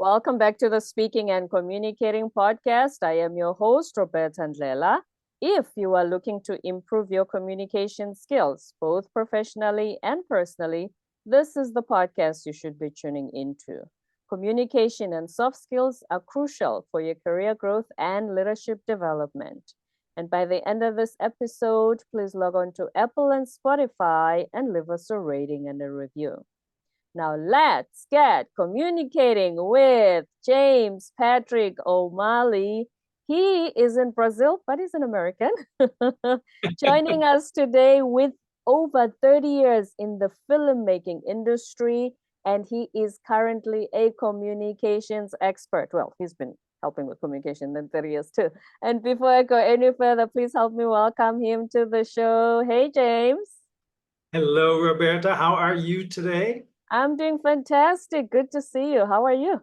Welcome back to the Speaking and Communicating podcast. I am your host, Roberta Ndlela. If you are looking to improve your communication skills, both professionally and personally, this is the podcast you should be tuning into. Communication and soft skills are crucial for your career growth and leadership development. And by the end of this episode, please log on to Apple and Spotify and leave us a rating and a review. Now let's get communicating with James Patrick O'Malley. He is in Brazil, but he's an American. Joining us today with over 30 years in the filmmaking industry, and he is currently a communications expert. Well, he's been helping with communication in 30 years too. And before I go any further, please help me welcome him to the show. Hey, James. Hello, Roberta. How are you today? I'm doing fantastic. Good to see you. How are you?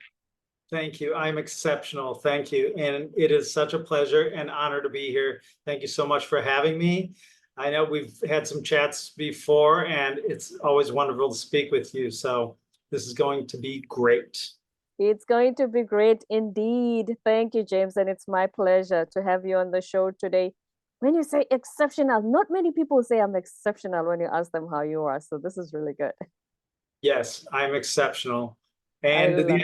Thank you. I'm exceptional. Thank you. And it is such a pleasure and honor to be here. Thank you so much for having me. I know we've had some chats before, and it's always wonderful to speak with you. So this is going to be great. It's going to be great indeed. Thank you, James. And it's my pleasure to have you on the show today. When you say exceptional, not many people say I'm exceptional when you ask them how you are. So this is really good. Yes, I'm exceptional. And the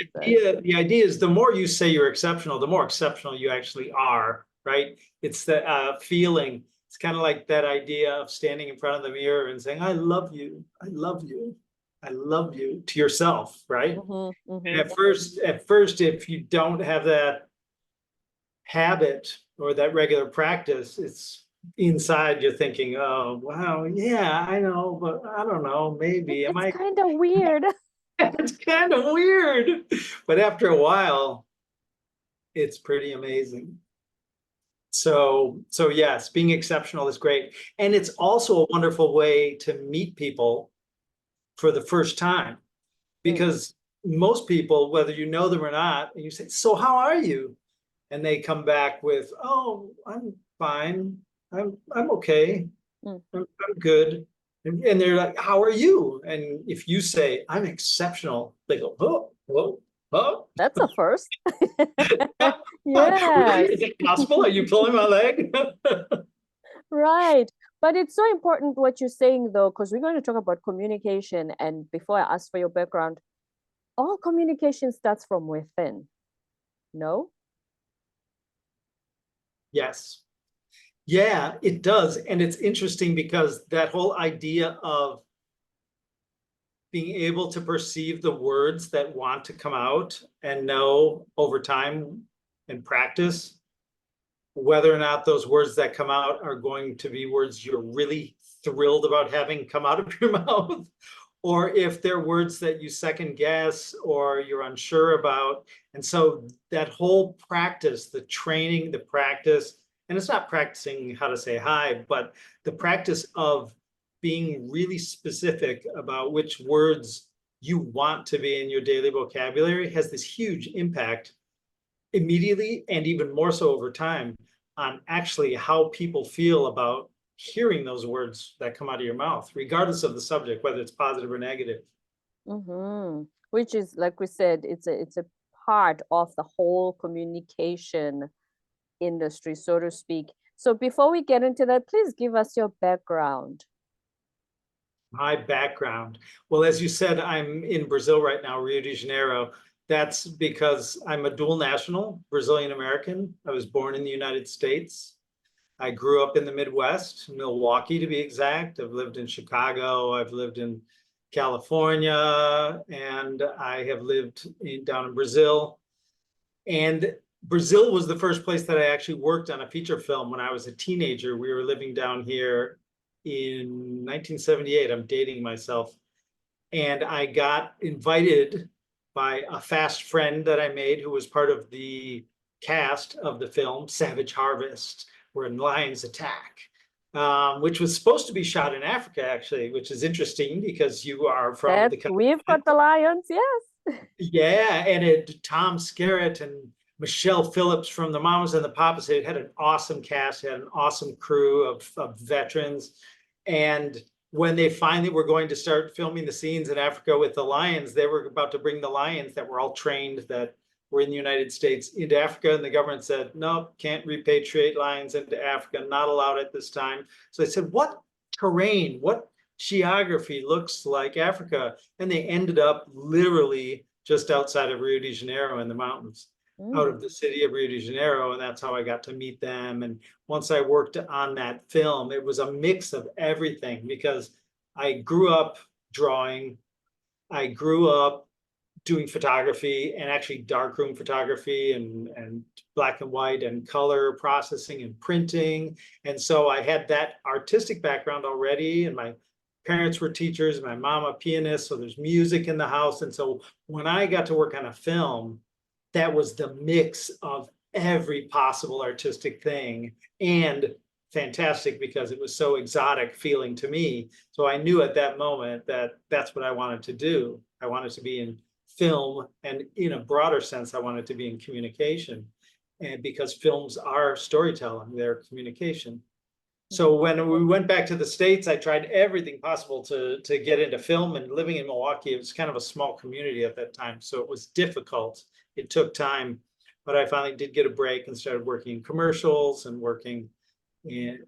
idea is the more you say you're exceptional, the more exceptional you actually are, right? It's the feeling. It's kind of like that idea of standing in front of the mirror and saying, I love you, I love you, I love you to yourself, right? Mm-hmm, mm-hmm. And at first, if you don't have that habit or that regular practice, it's inside you're thinking, oh, wow, yeah, I know, but I don't know, maybe. It's kind of weird. It's kind of weird. But after a while, it's pretty amazing. So yes, being exceptional is great. And it's also a wonderful way to meet people for the first time. Because most people, whether you know them or not, and you say, so how are you? And they come back with, oh, I'm fine. I'm okay. I'm good. And they're like, how are you? And if you say, I'm exceptional, they go, oh, whoa, oh. That's a first. Yeah. Really? Is it possible? Are you pulling my leg? Right. But it's so important what you're saying, though, because we're going to talk about communication. And before I ask for your background, all communication starts from within. No? Yes. Yeah, it does. And it's interesting because that whole idea of being able to perceive the words that want to come out and know over time and practice whether or not those words that come out are going to be words you're really thrilled about having come out of your mouth, or if they're words that you second guess or you're unsure about. And so that whole practice, the training, the practice, and it's not practicing how to say hi, but the practice of being really specific about which words you want to be in your daily vocabulary has this huge impact immediately and even more so over time on actually how people feel about hearing those words that come out of your mouth, regardless of the subject, whether it's positive or negative. Mm-hmm. Which is, like we said, it's a part of the whole communication industry, so to speak. So before we get into that, please give us your background. My background. Well, as you said, I'm in Brazil right now, Rio de Janeiro. That's because I'm a dual national, Brazilian American. I was born in the United States. I grew up in the Midwest, Milwaukee to be exact. I've lived in Chicago. I've lived in California, and I have lived down in Brazil. And Brazil was the first place that I actually worked on a feature film when I was a teenager. We were living down here in 1978. I'm dating myself. And I got invited by a fast friend that I made who was part of the cast of the film Savage Harvest, where lions attack, which was supposed to be shot in Africa, actually, which is interesting because you are from the country. We've got the lions, yes. Yeah, and Tom Skerritt and Michelle Phillips from the Mamas and the Papas. It had an awesome cast, it had an awesome crew of veterans. And when they finally were going to start filming the scenes in Africa with the lions, they were about to bring the lions that were all trained, that were in the United States, into Africa. And the government said, no, can't repatriate lions into Africa, not allowed at this time. So they said, what terrain, what geography looks like Africa? And they ended up literally just outside of Rio de Janeiro in the mountains, out of the city of Rio de Janeiro. And that's how I got to meet them. And once I worked on that film, it was a mix of everything, because I grew up drawing, I grew up doing photography, and actually darkroom photography and black and white and color processing and printing. And so I had that artistic background already, and my parents were teachers, my mom a pianist, so there's music in the house. And so when I got to work on a film, that was the mix of every possible artistic thing, and fantastic because it was so exotic feeling to me. So I knew at that moment that that's what I wanted to do. I wanted to be in film, and in a broader sense, I wanted to be in communication, and because films are storytelling, they're communication. So when we went back to the States, I tried everything possible to get into film, and living in Milwaukee, it was kind of a small community at that time. So it was difficult. It took time, but I finally did get a break and started working in commercials and working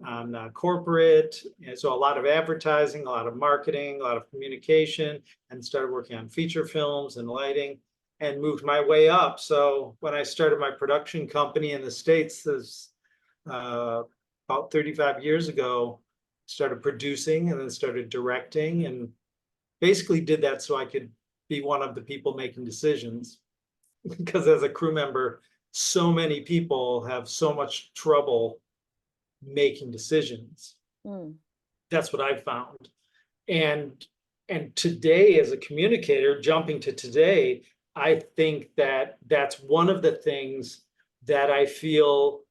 on corporate. And so a lot of advertising, a lot of marketing, a lot of communication, and started working on feature films and lighting, and moved my way up. So when I started my production company in the States, this about 35 years ago, started producing and then started directing, and basically did that so I could be one of the people making decisions. Because as a crew member, so many people have so much trouble making decisions. That's what I've found. And today, as a communicator, jumping to today, I think that that's one of the things that I feel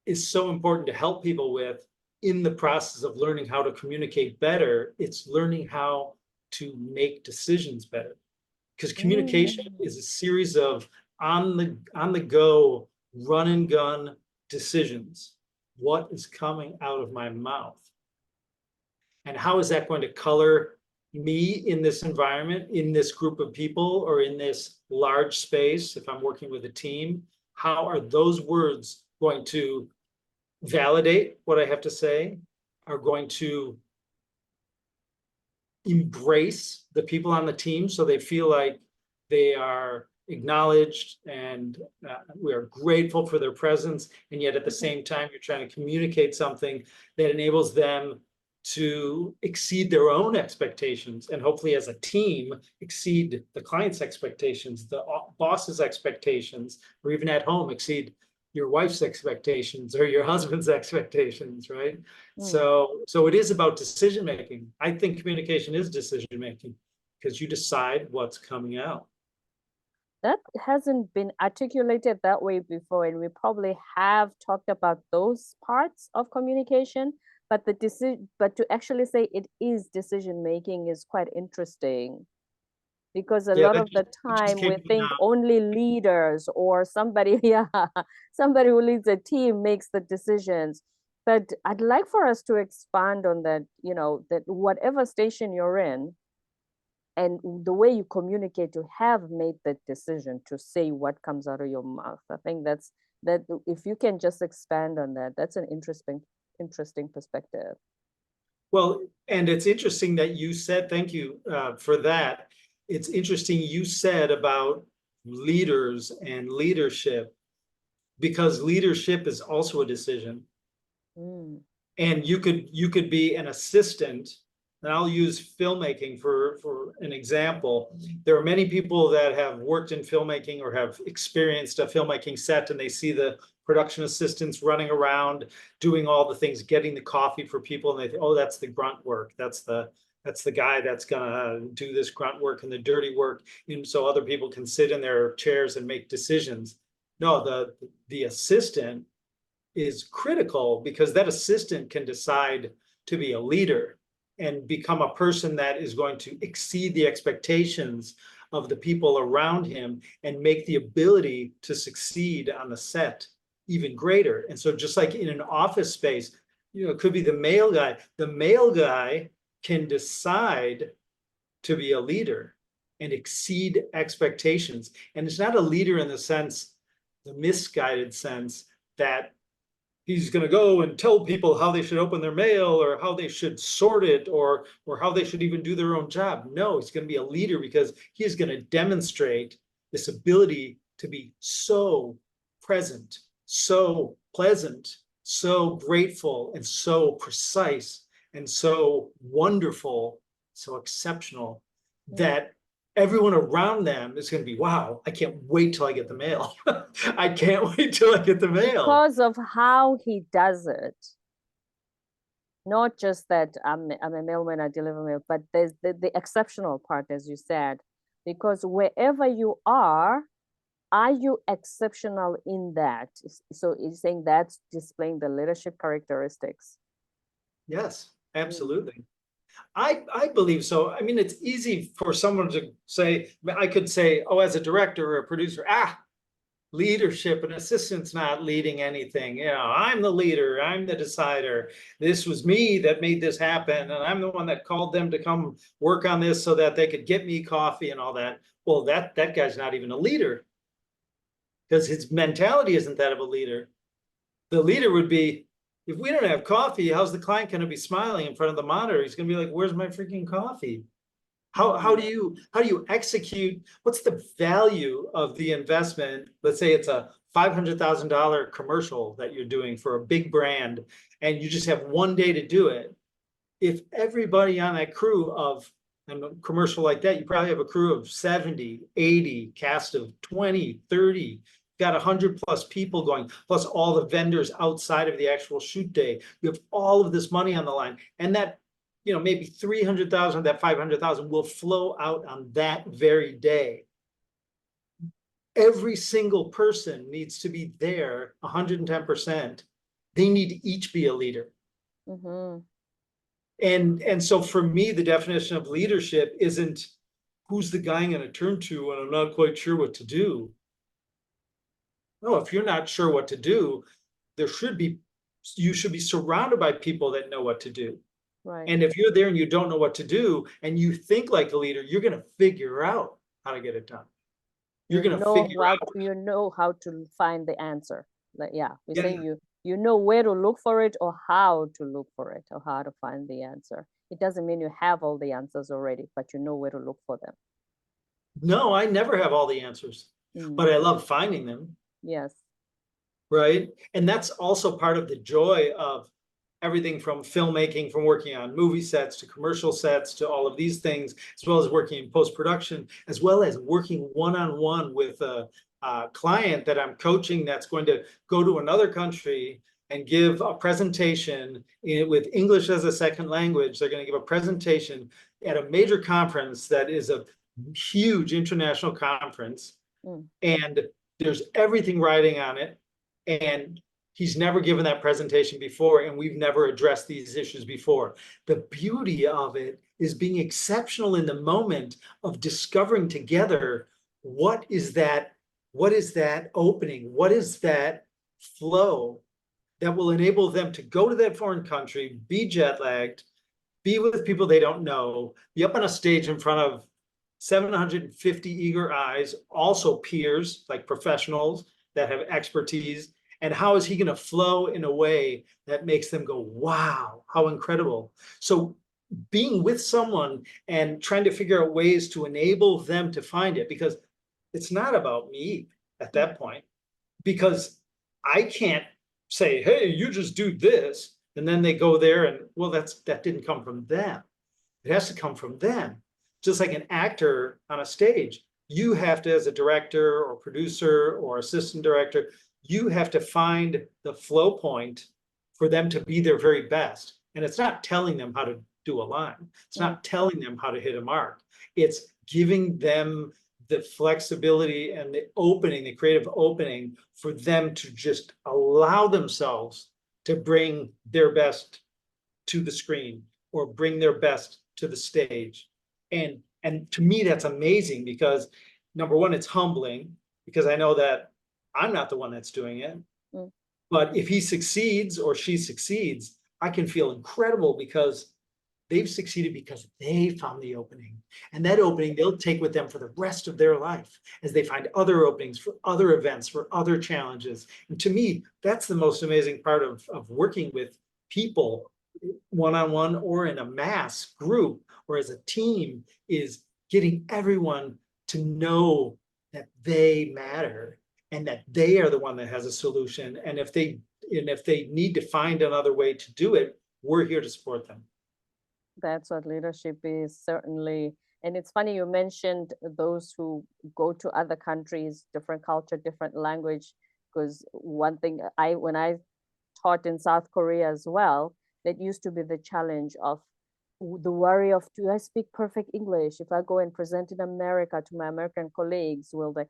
is so important to help people with in the process of learning how to communicate better. It's learning how to make decisions better, because communication is a series of on the go, run and gun decisions. What is coming out of my mouth, and how is that going to color me in this environment, in this group of people, or in this large space? If I'm working with a team, how are those words going to validate what I have to say, are going to embrace the people on the team so they feel like they are acknowledged, and we are grateful for their presence, and yet at the same time you're trying to communicate something that enables them to exceed their own expectations, and hopefully as a team exceed the client's expectations, the boss's expectations, or even at home exceed your wife's expectations or your husband's expectations, right? So it is about decision making. I think communication is decision making, because you decide what's coming out. That hasn't been articulated that way before, and we probably have talked about those parts of communication, but to actually say it is decision making is quite interesting, because a lot of the time we think only leaders or somebody, somebody who leads a team makes the decisions. But I'd like for us to expand on that, that whatever station you're in, and the way you communicate, to have made that decision to say what comes out of your mouth. I think that if you can just expand on that, that's an interesting perspective. Well, and it's interesting that you said, thank you for that. It's interesting you said about leaders and leadership, because leadership is also a decision. And you could be an assistant, and I'll use filmmaking for an example. There are many people that have worked in filmmaking or have experienced a filmmaking set, and they see the production assistants running around doing all the things, getting the coffee for people, and they think, oh, that's the grunt work. That's the guy that's gonna do this grunt work and the dirty work, and so other people can sit in their chairs and make decisions. No, the assistant is critical, because that assistant can decide to be a leader and become a person that is going to exceed the expectations of the people around him and make the ability to succeed on the set even greater. And so just like in an office space, it could be the male guy. The male guy can decide to be a leader and exceed expectations. And it's not a leader in the sense, the misguided sense, that he's going to go and tell people how they should open their mail or how they should sort it or how they should even do their own job. No, he's going to be a leader because he is going to demonstrate this ability to be so present, so pleasant, so grateful, and so precise, and so wonderful, so exceptional, that everyone around them is going to be, wow, I can't wait till I get the mail. I can't wait till I get the mail. Because of how he does it. Not just that I'm a mailman, I deliver mail, but there's the exceptional part, as you said, because wherever you are you exceptional in that? So it's saying that's displaying the leadership characteristics. Yes, absolutely. I believe so. I mean, it's easy for someone to say, I could say, oh, as a director or a producer, leadership, and assistant's not leading anything. You know, I'm the leader, I'm the decider. This was me that made this happen, and I'm the one that called them to come work on this so that they could get me coffee and all that. Well, that guy's not even a leader, because his mentality isn't that of a leader. The leader would be, if we don't have coffee, how's the client going to be smiling in front of the monitor? He's going to be like, where's my freaking coffee? How do you execute? What's the value of the investment? Let's say it's a $500,000 commercial that you're doing for a big brand, and you just have one day to do it. If everybody on that crew of a commercial like that, you probably have a crew of 70, 80, cast of 20, 30, got 100 plus people going, plus all the vendors outside of the actual shoot day. You have all of this money on the line, and that, you know, maybe 300,000 of that 500,000 will flow out on that very day. Every single person needs to be there 110%. They need to each be a leader. Mm-hmm. And so for me, the definition of leadership isn't who's the guy I'm going to turn to when I'm not quite sure what to do. No, if you're not sure what to do, you should be surrounded by people that know what to do. Right. And if you're there and you don't know what to do and you think like a leader, you're going to figure out how to get it done. You're going to figure out. You know how to find the answer. Like, we're Yeah. saying you know where to look for it or how to look for it or how to find the answer. It doesn't mean you have all the answers already, but you know where to look for them. No, I never have all the answers, but I love finding them. Yes. Right. And that's also part of the joy of everything from filmmaking, from working on movie sets to commercial sets to all of these things, as well as working in post-production, as well as working one-on-one with a client that I'm coaching that's going to go to another country and give a presentation with English as a second language. They're going to give a presentation at a major conference that is a huge international conference. And there's everything riding on it. And he's never given that presentation before, and we've never addressed these issues before. The beauty of it is being exceptional in the moment of discovering together what is that opening, what is that flow that will enable them to go to that foreign country, be jet lagged, be with people they don't know, be up on a stage in front of 750 eager eyes, also peers, like professionals that have expertise. And how is he going to flow in a way that makes them go, wow, how incredible. So being with someone and trying to figure out ways to enable them to find it, because it's not about me at that point, because I can't say, hey, you just do this. And then they go there and, well, that didn't come from them. It has to come from them. Just like an actor on a stage, you have to, as a director or producer or assistant director, you have to find the flow point for them to be their very best. And it's not telling them how to do a line. It's not telling them how to hit a mark. It's giving them the flexibility and the opening, the creative opening for them to just allow themselves to bring their best to the screen or bring their best to the stage. And to me, that's amazing because number one, it's humbling because I know that I'm not the one that's doing it. But if he succeeds or she succeeds, I can feel incredible because they've succeeded because they found the opening. And that opening they'll take with them for the rest of their life as they find other openings for other events, for other challenges. And to me, that's the most amazing part of working with people one-on-one or in a mass group or as a team, is getting everyone to know that they matter and that they are the one that has a solution. And if they need to find another way to do it, we're here to support them. That's what leadership is, certainly. And it's funny you mentioned those who go to other countries, different culture, different language, because one thing when I taught in South Korea as well, that used to be the challenge of the worry of, do I speak perfect English? If I go and present in America to my American colleagues, will they?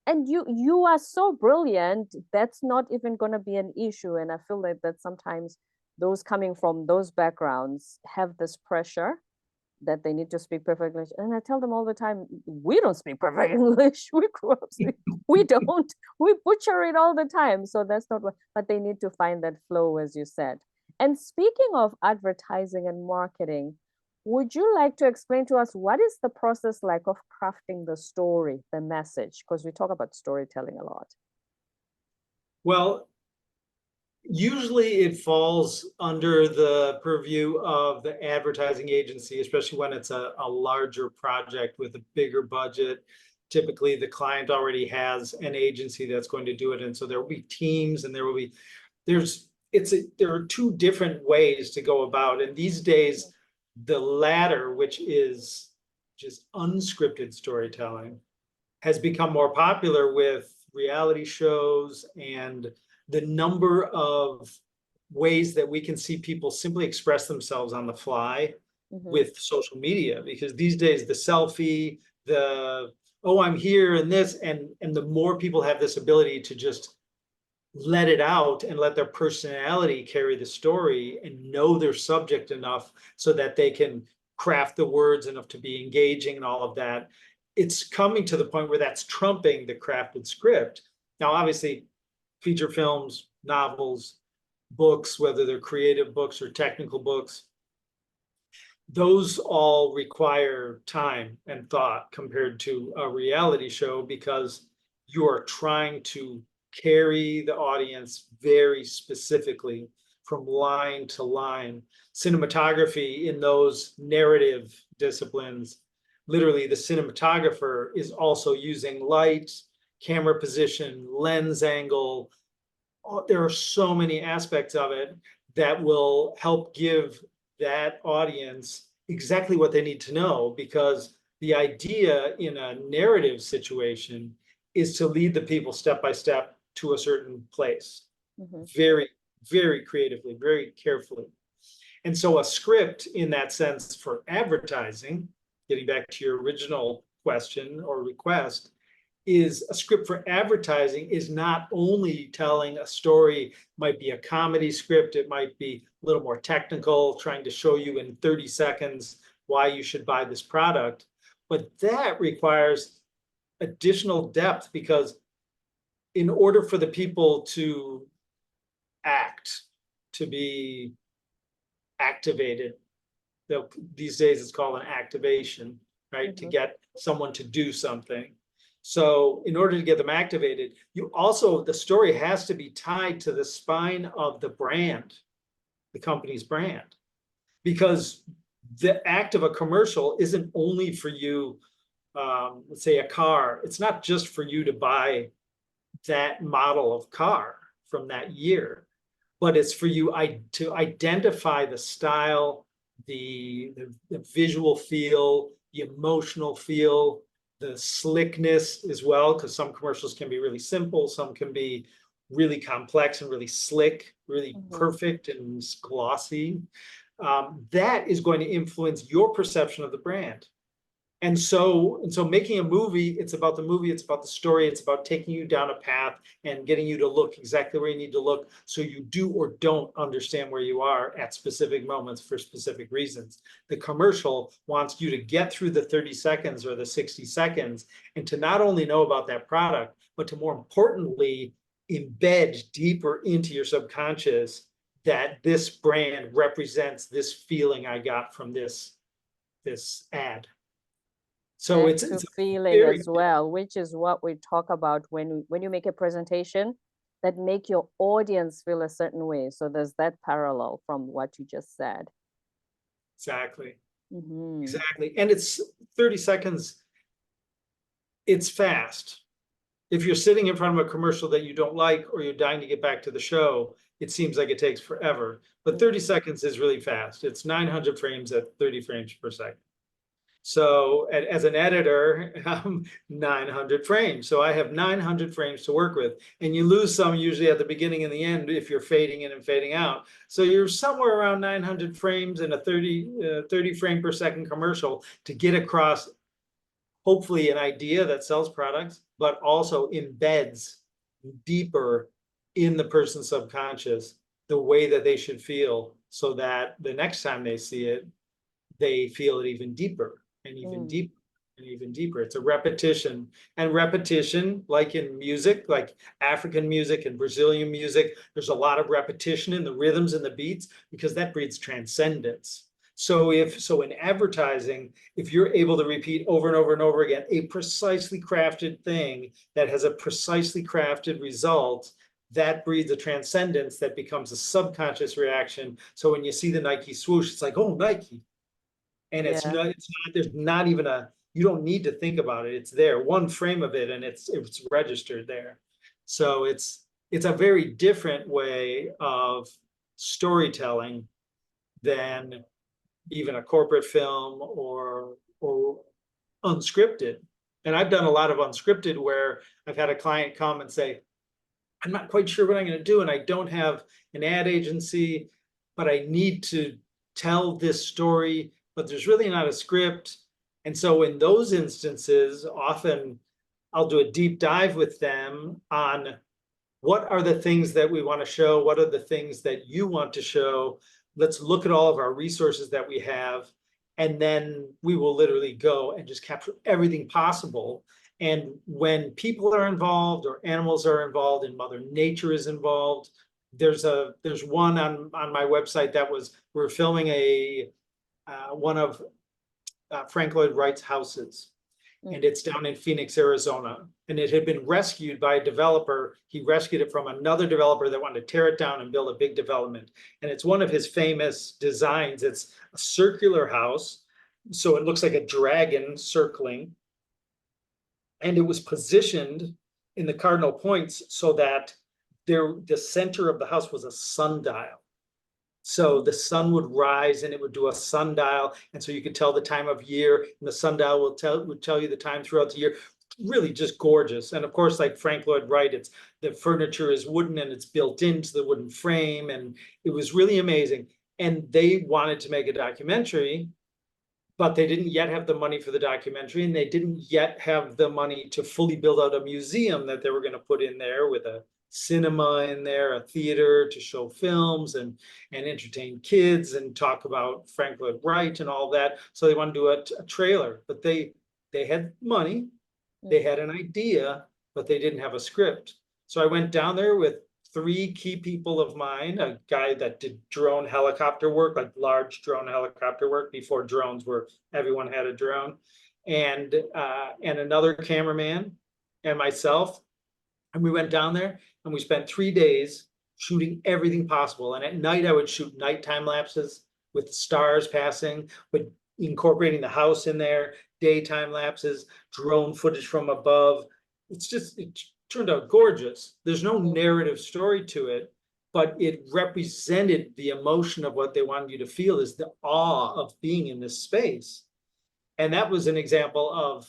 And you are so brilliant, that's not even going to be an issue. And I feel like that sometimes those coming from those backgrounds have this pressure that they need to speak perfect English. And I tell them all the time, we don't speak perfect English. We grew up we don't. We butcher it all the time. So that's not what, but they need to find that flow, as you said. And speaking of advertising and marketing, would you like to explain to us what is the process like of crafting the story, the message? Because we talk about storytelling a lot. Well, usually it falls under the purview of the advertising agency, especially when it's a larger project with a bigger budget. Typically, the client already has an agency that's going to do it. And so there will be teams and there are two different ways to go about. And these days, the latter, which is just unscripted storytelling, has become more popular with reality shows and the number of ways that we can see people simply express themselves on the fly with social media. Because these days, the selfie, oh, I'm here and this, and the more people have this ability to just let it out and let their personality carry the story and know their subject enough so that they can craft the words enough to be engaging and all of that, it's coming to the point where that's trumping the crafted script. Now, obviously, feature films, novels, books, whether they're creative books or technical books, those all require time and thought compared to a reality show, because you are trying to carry the audience very specifically from line to line. Cinematography in those narrative disciplines, literally the cinematographer is also using light, camera position, lens angle. There are so many aspects of it that will help give that audience exactly what they need to know, because the idea in a narrative situation is to lead the people step by step to a certain place, very, very creatively, very carefully. And so a script in that sense for advertising, getting back to your original question or request, is a script for advertising is not only telling a story, might be a comedy script, it might be a little more technical, trying to show you in 30 seconds why you should buy this product, but that requires additional depth, because in order for the people to act, to be activated, these days it's called an activation, right? To get someone to do something. So in order to get them activated, the story has to be tied to the spine of the brand, the company's brand, because the act of a commercial isn't only for you, let's say a car, it's not just for you to buy that model of car from that year, but it's for you to identify the style, the visual feel, the emotional feel, the slickness as well, because some commercials can be really simple, some can be really complex and really slick, really perfect and glossy. That is going to influence your perception of the brand. And so making a movie, it's about the movie, it's about the story, it's about taking you down a path and getting you to look exactly where you need to look, so you do or don't understand where you are at specific moments for specific reasons. The commercial wants you to get through the 30 seconds or the 60 seconds and to not only know about that product, but to more importantly, embed deeper into your subconscious that this brand represents this feeling I got from this ad. So And it's to a feeling very as well, which is what we talk about when you make a presentation that make your audience feel a certain way. So there's that parallel from what you just said. exactly. Mm-hmm. Exactly. And it's 30 seconds. It's fast. If you're sitting in front of a commercial that you don't like, or you're dying to get back to the show, it seems like it takes forever. But 30 seconds is really fast. It's 900 frames at 30 frames per second. So as an editor, 900 frames. So I have 900 frames to work with. And you lose some usually at the beginning and the end if you're fading in and fading out. So you're somewhere around 900 frames in a 30 frame per second commercial to get across hopefully an idea that sells products, but also embeds deeper in the person's subconscious the way that they should feel, so that the next time they see it, they feel it even deeper and even deeper and even deeper. It's a repetition. And repetition, like in music, like African music and Brazilian music, there's a lot of repetition in the rhythms and the beats, because that breeds transcendence. So in advertising, if you're able to repeat over and over and over again a precisely crafted thing that has a precisely crafted result, that breeds a transcendence that becomes a subconscious reaction. So when you see the Nike swoosh, it's like, oh, Nike. And it's Yeah. not, there's not even you don't need to think about it. It's there, one frame of it, and it's registered there. So it's a very different way of storytelling than even a corporate film or unscripted. And I've done a lot of unscripted where I've had a client come and say, I'm not quite sure what I'm going to do, and I don't have an ad agency, but I need to tell this story, but there's really not a script. And so in those instances, often I'll do a deep dive with them on what are the things that we want to show, what are the things that you want to show. Let's look at all of our resources that we have, and then we will literally go and just capture everything possible. And when people are involved or animals are involved and Mother Nature is involved, there's one on my website that we're filming one of Frank Lloyd Wright's houses, and it's down in Phoenix, Arizona. And it had been rescued by a developer. He rescued it from another developer that wanted to tear it down and build a big development. And it's one of his famous designs. It's a circular house, so it looks like a dragon circling. And it was positioned in the cardinal points so that the center of the house was a sundial. So the sun would rise and it would do a sundial. And so you could tell the time of year, and the sundial would tell you the time throughout the year. Really just gorgeous. And of course, like Frank Lloyd Wright, the furniture is wooden and it's built into the wooden frame. And it was really amazing. And they wanted to make a documentary, but they didn't yet have the money for the documentary, and they didn't yet have the money to fully build out a museum that they were going to put in there with a cinema in there, a theater to show films and entertain kids and talk about Frank Lloyd Wright and all that. So they wanted to do a trailer, but they had money, they had an idea, but they didn't have a script. So I went down there with 3 key people of mine, a guy that did drone helicopter work, like large drone helicopter work before drones were, everyone had a drone, and another cameraman and myself. And we went down there and we spent 3 days shooting everything possible. And at night I would shoot nighttime lapses with the stars passing, but incorporating the house in there, daytime lapses, drone footage from above. It turned out gorgeous. There's no narrative story to it, but it represented the emotion of what they wanted you to feel, is the awe of being in this space. And that was an example of,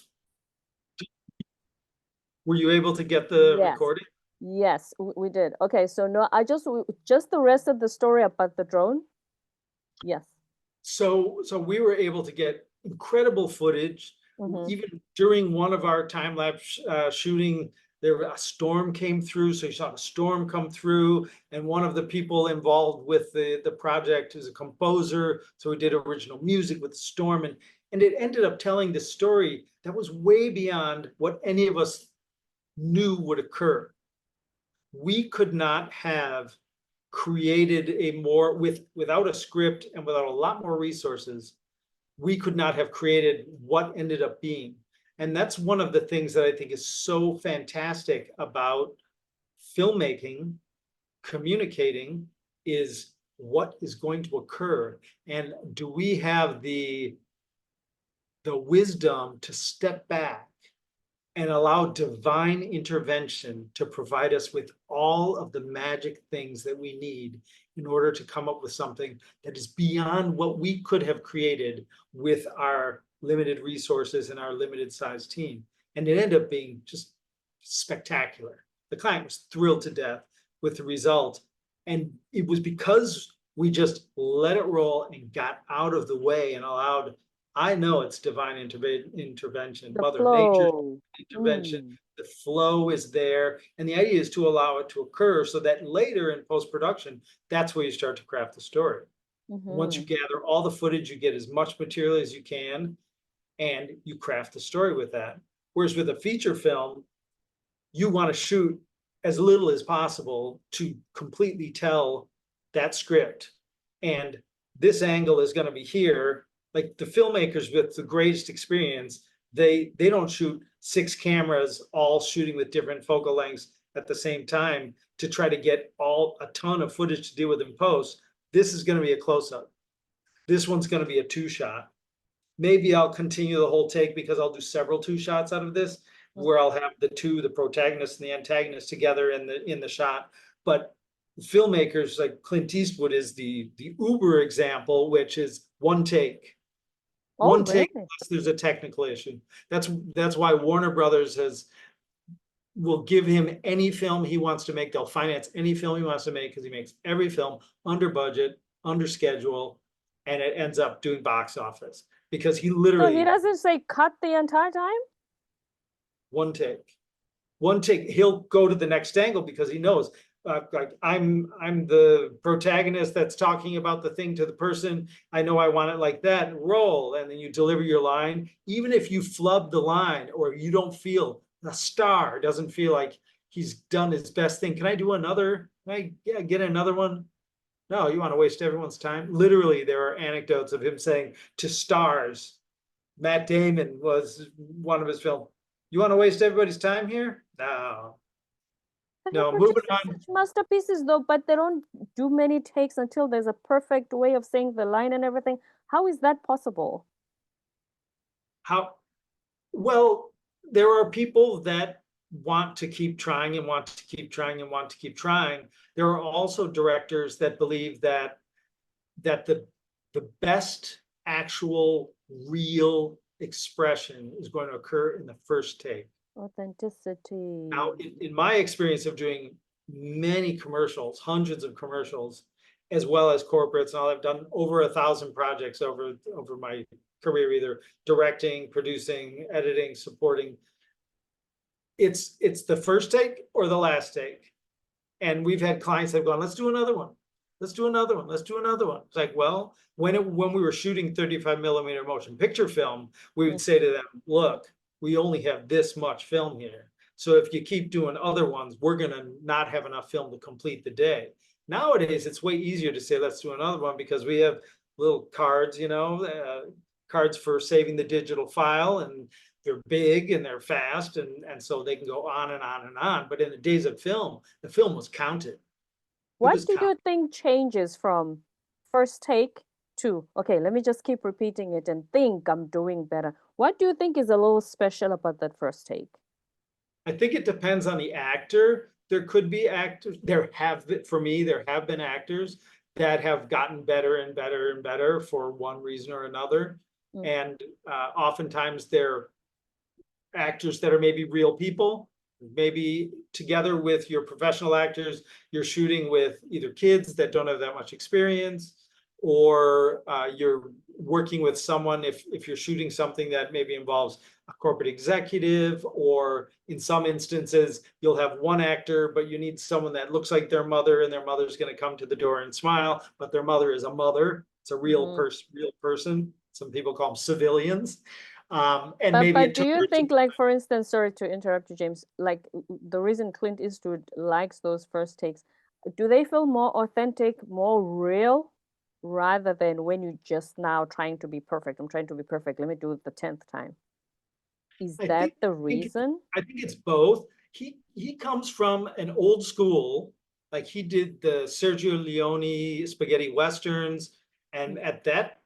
were you able to get the recording? Yes, we did. Okay, so no, just the rest of the story about the drone. Yes. So we were able to get incredible footage. Even during one of our time lapse shooting, a storm came through. So you saw the storm come through, and one of the people involved with the project is a composer. So we did original music with the storm, and it ended up telling this story that was way beyond what any of us knew would occur. We could not have created a more, without a script and without a lot more resources, we could not have created what ended up being. And that's one of the things that I think is so fantastic about filmmaking, communicating, is what is going to occur. And do we have the wisdom to step back and allow divine intervention to provide us with all of the magic things that we need in order to come up with something that is beyond what we could have created with our limited resources and our limited size team. And it ended up being just spectacular. The client was thrilled to death with the result. And it was because we just let it roll and got out of the way and allowed, I know it's divine intervention, The Mother Nature's flow. intervention, the flow is there. And the idea is to allow it to occur so that later in post-production, that's where you start to craft the story. Once you gather all the footage, you get as much material as you can, and you craft the story with that. Whereas with a feature film, you want to shoot as little as possible to completely tell that script. And this angle is going to be here. Like the filmmakers with the greatest experience, they don't shoot 6 cameras all shooting with different focal lengths at the same time to try to get a ton of footage to deal with in post. This is going to be a close-up. This one's going to be a 2-shot. Maybe I'll continue the whole take because I'll do several 2 shots out of this, where I'll have the protagonist and the antagonist together in the shot. But filmmakers like Clint Eastwood is the uber example, which is 1 take. Oh, One take, really? unless there's a technical issue. That's why Warner Brothers will give him any film he wants to make. They'll finance any film he wants to make because he makes every film under budget, under schedule, and it ends up doing box office because he So literally he doesn't say cut the entire time? 1 take. 1 take. He'll go to the next angle because he knows, like I'm the protagonist that's talking about the thing to the person. I know I want it like that. Roll, and then you deliver your line. Even if you flub the line or you don't feel the star doesn't feel like he's done his best thing. Can I do another? Can I get another one? No, you want to waste everyone's time. Literally, there are anecdotes of him saying to stars. Matt Damon was one of his films. You want to waste everybody's time here? No. But No, he moving produces on. such masterpieces though, but they don't do many takes until there's a perfect way of saying the line and everything. How is that possible? Well, there are people that want to keep trying and want to keep trying and want to keep trying. There are also directors that believe that the best actual real expression is going to occur in the first take. Authenticity. Now, in my experience of doing many commercials, hundreds of commercials, as well as corporates, and all, I've done over 1,000 projects over my career, either directing, producing, editing, supporting. It's the first take or the last take. And we've had clients that have gone, let's do another one. Let's do another one. Let's do another one. It's like, well, when we were shooting 35 millimeter motion picture film, we would say to them, look, we only have this much film here. So if you keep doing other ones, we're going to not have enough film to complete the day. Nowadays, it's way easier to say, let's do another one because we have little cards, cards for saving the digital file, and they're big and they're fast, and so they can go on and on and on. But in the days of film, the film was counted. What do you think changes from first take to, okay, let me just keep repeating it and think I'm doing better. What do you think is a little special about that first take? I think it depends on the actor. There could be actors, there have been actors that have gotten better and better and better for one reason or another. And oftentimes they're actors that are maybe real people. Maybe together with your professional actors, you're shooting with either kids that don't have that much experience, or you're working with someone if you're shooting something that maybe involves a corporate executive, or in some instances, you'll have one actor, but you need someone that looks like their mother, and their mother's going to come to the door and smile, but their mother is a mother. It's a real person. Some people call them civilians. And maybe But do you think, like, for instance, sorry to interrupt you, James, like the reason Clint Eastwood likes those first takes, Do they feel more authentic, more real, rather than when you just now trying to be perfect? I'm trying to be perfect. Let me do it the 10th time. Is I that think, the I think, reason? I think it's both. He comes from an old school, like he did the Sergio Leone spaghetti westerns, and Mm, at that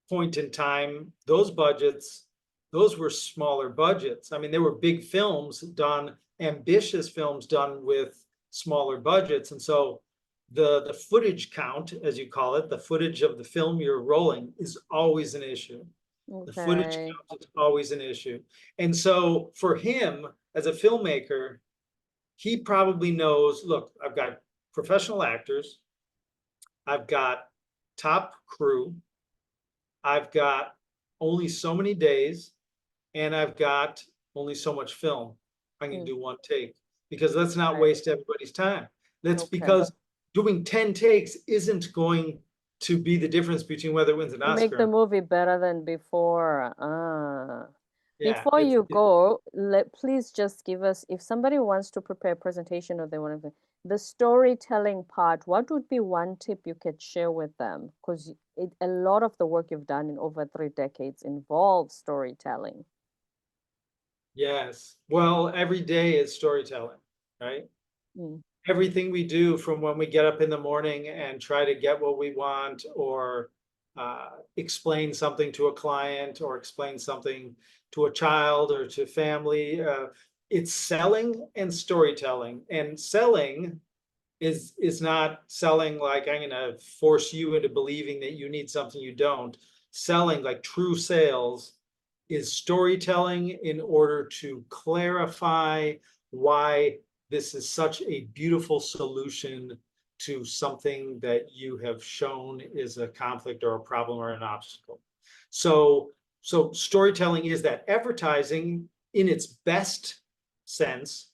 point in time, those budgets, those were smaller budgets. I mean, they were big films done, ambitious films done with smaller budgets, and so the footage count, as you call it, the footage of the film you're rolling, is always an issue. The footage okay. count is always an issue. And so for him as a filmmaker, he probably knows, look, I've got professional actors, I've got top crew, I've got only so many days, and I've got only so much film. I can Mm, do one take because let's not right. waste everybody's time. That's Okay. because doing 10 takes isn't going to be the difference between whether it wins an To make the Oscar. movie better than before. Ah. Yeah, Before you go, please just give us, if somebody wants to prepare a presentation or they want to, the storytelling part, what would be one tip you could share with them? Because a lot of the work you've done in over 3 decades involves storytelling. yes. Well, every day is storytelling, right? Mm, Everything we do from when we get up in the morning and try to get what we want or explain something to a client or explain something to a child or to family, it's selling and storytelling. And selling is not selling like I'm going to force you into believing that you need something you don't. Selling, like true sales, is storytelling in order to clarify why this is such a beautiful solution to something that you have shown is a conflict or a problem or an obstacle. So storytelling is that. Advertising in its best sense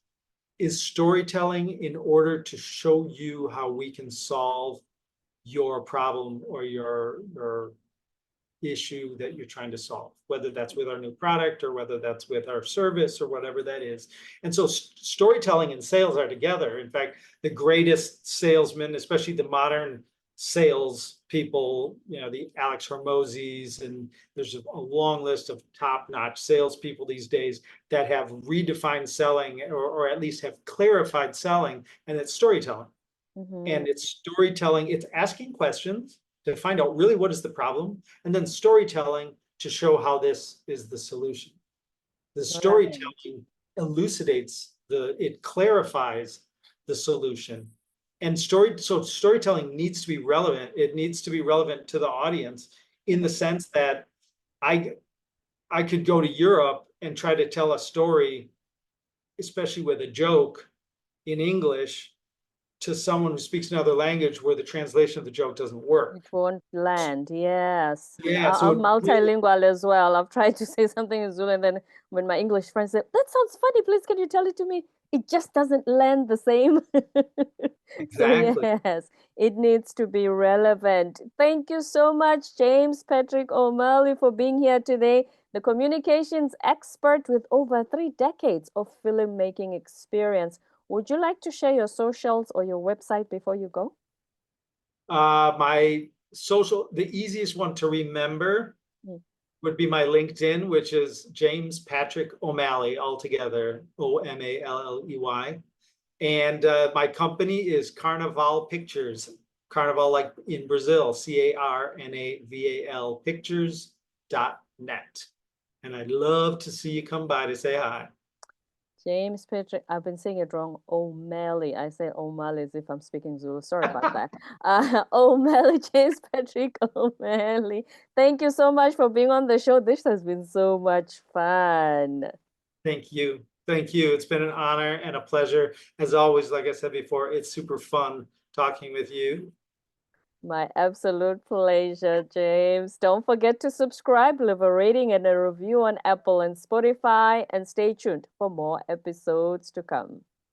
is storytelling in order to show you how we can solve your problem or your issue that you're trying to solve, whether that's with our new product or whether that's with our service or whatever that is. And so storytelling and sales are together. In fact, the greatest salesmen, especially the modern sales people, the Alex Hormozis, and there's a long list of top-notch salespeople these days that have redefined selling or at least have clarified selling, and it's storytelling. mm-hmm. And it's storytelling, it's asking questions to find out really what is the problem, and then storytelling to show how this is the solution. The Right. storytelling elucidates it clarifies the solution. And so storytelling needs to be relevant. It needs to be relevant to the audience in the sense that I I could go to Europe and try to tell a story, especially with a joke in English, to someone who speaks another language where the translation of the joke doesn't work. It won't land. Yes. Yeah, so I'm it really, multilingual as well. I've tried to say something in Zulu, and then when my English friends say, "That sounds funny, please can you tell it to me?" It just doesn't land the same. So exactly. yes, it needs to be relevant. Thank you so much, James Patrick O'Malley, for being here today, the communications expert with over 3 decades of filmmaking experience. Would you like to share your socials or your website before you go? My social, the easiest one to remember Mm. would be my LinkedIn, which is James Patrick O'Malley, altogether, Omalley. And my company is Carnaval Pictures, Carnaval like in Brazil, Carnaval Pictures.net. And I'd love to see you come by to say hi. James Patrick, I've been saying it wrong. O'Malley. I say O'Malley as if I'm speaking Zulu. Sorry about that. O'Malley, James Patrick O'Malley. Thank you so much for being on the show. This has been so much fun. Thank you. Thank you. It's been an honor and a pleasure. As always, like I said before, it's super fun talking with you. My absolute pleasure, James. Don't forget to subscribe, leave a rating and a review on Apple and Spotify, and stay tuned for more episodes to come.